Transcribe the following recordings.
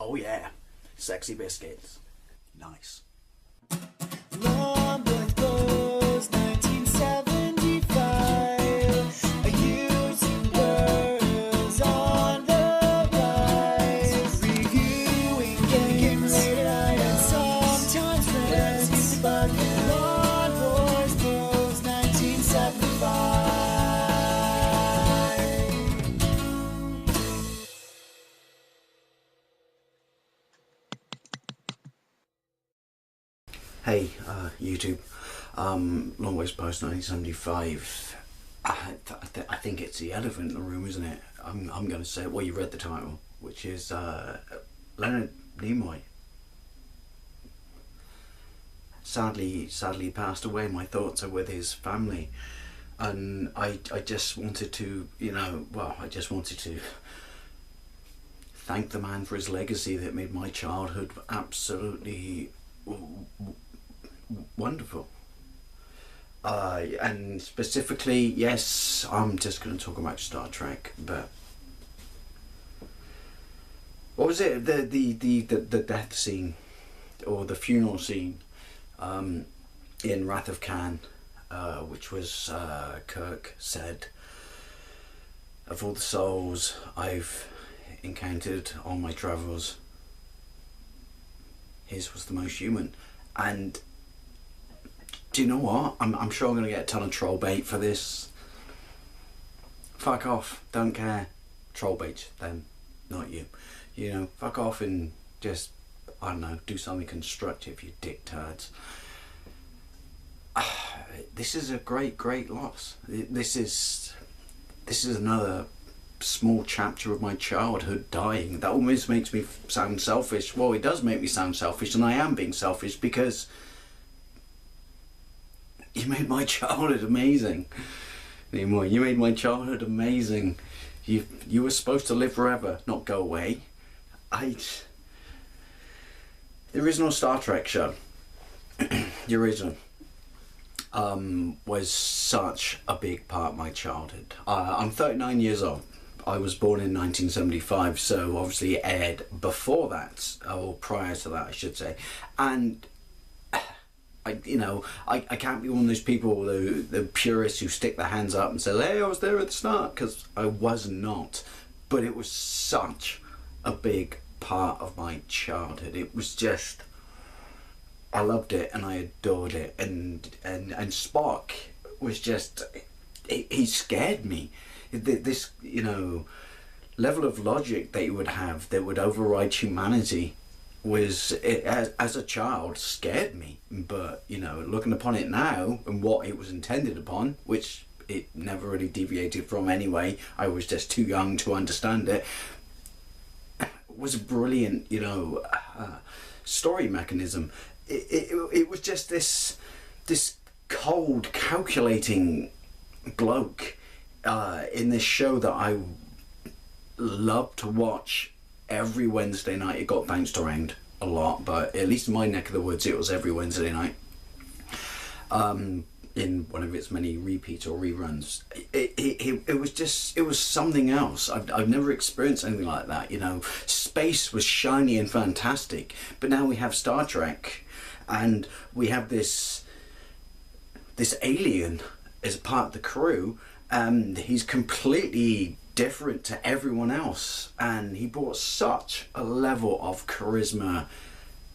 Oh yeah, sexy biscuits. Nice. Long was 1975. A using girls on the rise. Reviewing games late at night and sometimes friends. But Long was 1975. Hey, YouTube. Long Ways Post 1975. I think it's the elephant in the room, isn't it? I'm going to say, well, you read the title, which is Leonard Nimoy. Sadly passed away. My thoughts are with his family, and I just wanted to, I just wanted to thank the man for his legacy that made my childhood absolutely wonderful. And specifically, yes, I'm just going to talk about Star Trek, but what was it, the death scene or the funeral scene in Wrath of Khan, which was Kirk said, of all the souls I've encountered on my travels, his was the most human. And do you know what? I'm sure I'm going to get a ton of troll bait for this. Fuck off. Don't care. Troll bait them, not you. Fuck off and just, I don't know, do something constructive, you dick turds. This is a great loss. This is another small chapter of my childhood dying. That almost makes me sound selfish. Well, it does make me sound selfish, and I am being selfish because you made my childhood amazing. Anymore, you made my childhood amazing. You were supposed to live forever, not go away. The original Star Trek show, the original, was such a big part of my childhood. I'm 39 years old. I was born in 1975, so obviously it aired before that, or prior to that, I should say. And I can't be one of those people, the purists who stick their hands up and say, hey, I was there at the start, because I was not. But it was such a big part of my childhood. It was just, I loved it and I adored it. And Spock was just, he scared me. This, level of logic that you would have that would override humanity was, as a child, scared me. But, looking upon it now and what it was intended upon, which it never really deviated from anyway, I was just too young to understand it, was a brilliant, story mechanism. It was just this cold, calculating bloke in this show that I loved to watch every Wednesday night. It got bounced around a lot, but at least in my neck of the woods it was every Wednesday night, in one of its many repeats or reruns. It was something else. I've never experienced anything like that. Space was shiny and fantastic, but now we have Star Trek, and we have this alien as part of the crew, and he's completely different to everyone else, and he brought such a level of charisma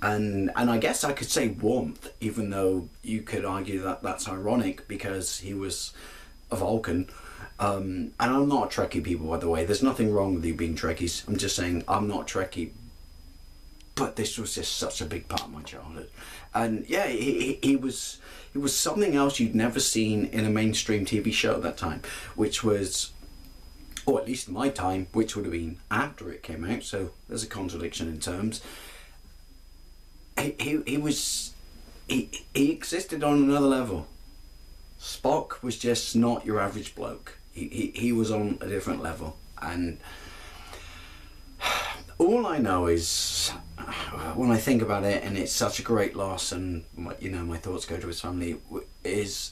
and I guess I could say warmth, even though you could argue that that's ironic because he was a Vulcan. And I'm not a Trekkie, people, by the way. There's nothing wrong with you being Trekkies. I'm just saying I'm not Trekkie. But this was just such a big part of my childhood. And yeah, he was something else you'd never seen in a mainstream TV show at that time, which was, or at least in my time, which would have been after it came out, so there's a contradiction in terms. He existed on another level. Spock was just not your average bloke. He was on a different level, and all I know is, when I think about it, and it's such a great loss, and my thoughts go to his family, is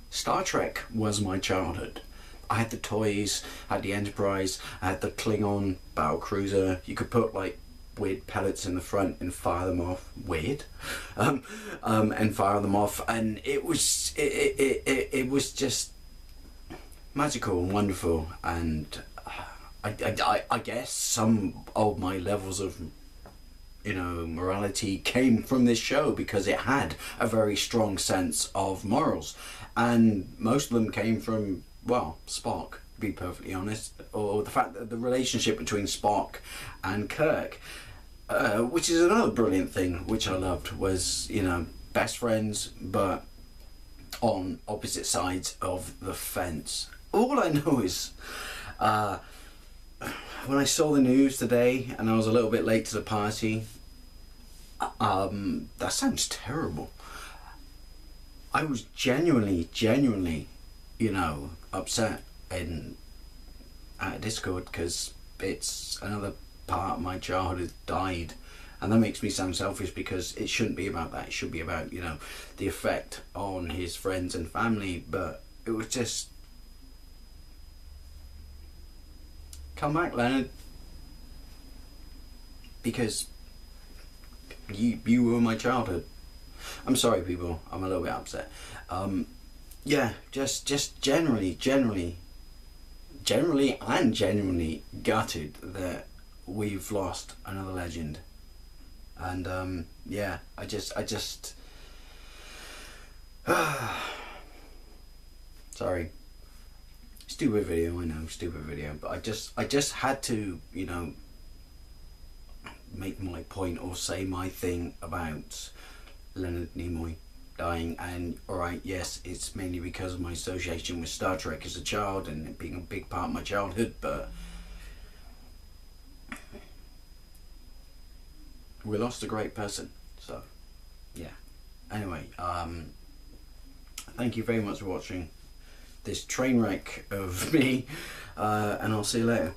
Star Trek was my childhood. I had the toys, I had the Enterprise, I had the Klingon battle cruiser. You could put like weird pellets in the front and fire them off. Weird, and fire them off, and it was just magical and wonderful. And I guess some of my levels of morality came from this show, because it had a very strong sense of morals, and most of them came from, well, Spock, to be perfectly honest, or the fact that the relationship between Spock and Kirk, which is another brilliant thing which I loved, was best friends but on opposite sides of the fence. All I know is when I saw the news today and I was a little bit late to the party, that sounds terrible. I was genuinely, upset at Discord, because it's another part of my childhood died, and that makes me sound selfish, because it shouldn't be about that. It should be about the effect on his friends and family. But it was just, come back, Leonard, because you were my childhood. I'm sorry, people. I'm a little bit upset. Yeah, just generally and genuinely gutted that we've lost another legend. And yeah, I just sorry, stupid video, I know, stupid video, but I just had to make my point or say my thing about Leonard Nimoy dying. And alright, yes, it's mainly because of my association with Star Trek as a child and it being a big part of my childhood, but we lost a great person. So yeah, anyway, thank you very much for watching this train wreck of me, and I'll see you later.